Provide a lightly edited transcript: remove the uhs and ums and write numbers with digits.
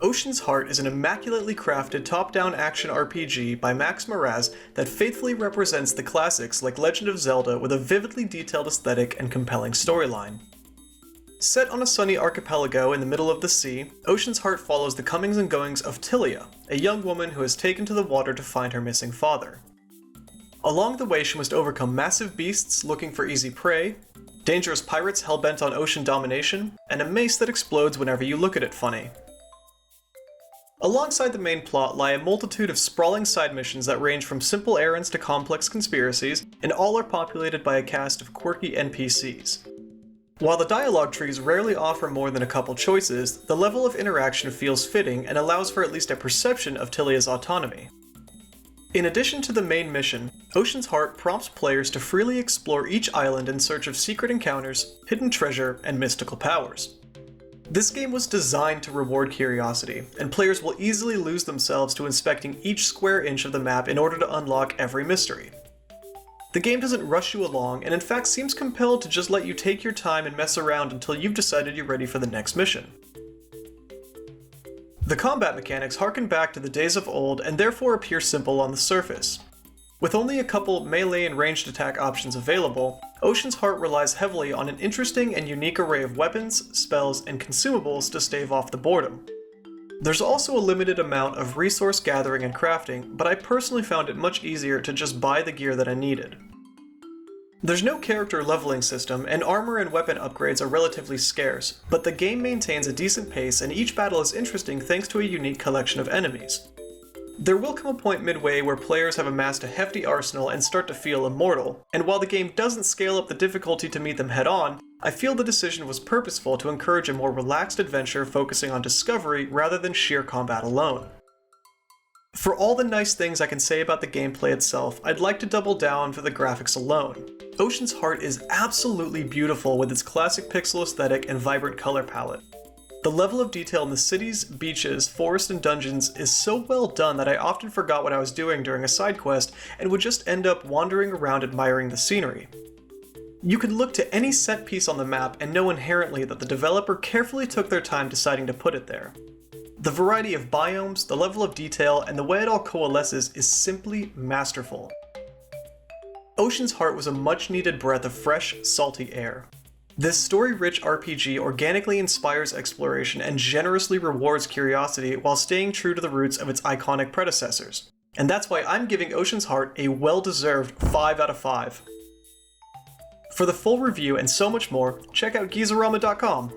Ocean's Heart is an immaculately crafted top-down action RPG by Max Moraz that faithfully represents the classics like Legend of Zelda with a vividly detailed aesthetic and compelling storyline. Set on a sunny archipelago in the middle of the sea, Ocean's Heart follows the comings and goings of Tilia, a young woman who is taken to the water to find her missing father. Along the way, she must overcome massive beasts looking for easy prey, dangerous pirates hell-bent on ocean domination, and a mace that explodes whenever you look at it funny. Alongside the main plot lie a multitude of sprawling side missions that range from simple errands to complex conspiracies, and all are populated by a cast of quirky NPCs. While the dialogue trees rarely offer more than a couple choices, the level of interaction feels fitting and allows for at least a perception of Tilia's autonomy. In addition to the main mission, Ocean's Heart prompts players to freely explore each island in search of secret encounters, hidden treasure, and mystical powers. This game was designed to reward curiosity, and players will easily lose themselves to inspecting each square inch of the map in order to unlock every mystery. The game doesn't rush you along, and in fact seems compelled to just let you take your time and mess around until you've decided you're ready for the next mission. The combat mechanics harken back to the days of old and therefore appear simple on the surface. With only a couple melee and ranged attack options available, Ocean's Heart relies heavily on an interesting and unique array of weapons, spells, and consumables to stave off the boredom. There's also a limited amount of resource gathering and crafting, but I personally found it much easier to just buy the gear that I needed. There's no character leveling system, and armor and weapon upgrades are relatively scarce, but the game maintains a decent pace and each battle is interesting thanks to a unique collection of enemies. There will come a point midway where players have amassed a hefty arsenal and start to feel immortal, and while the game doesn't scale up the difficulty to meet them head-on, I feel the decision was purposeful to encourage a more relaxed adventure focusing on discovery rather than sheer combat alone. For all the nice things I can say about the gameplay itself, I'd like to double down for the graphics alone. Ocean's Heart is absolutely beautiful with its classic pixel aesthetic and vibrant color palette. The level of detail in the cities, beaches, forests, and dungeons is so well done that I often forgot what I was doing during a side quest and would just end up wandering around admiring the scenery. You can look to any set piece on the map and know inherently that the developer carefully took their time deciding to put it there. The variety of biomes, the level of detail, and the way it all coalesces is simply masterful. Ocean's Heart was a much-needed breath of fresh, salty air. This story-rich RPG organically inspires exploration and generously rewards curiosity while staying true to the roots of its iconic predecessors. And that's why I'm giving Ocean's Heart a well-deserved 5 out of 5. For the full review and so much more, check out Gizorama.com.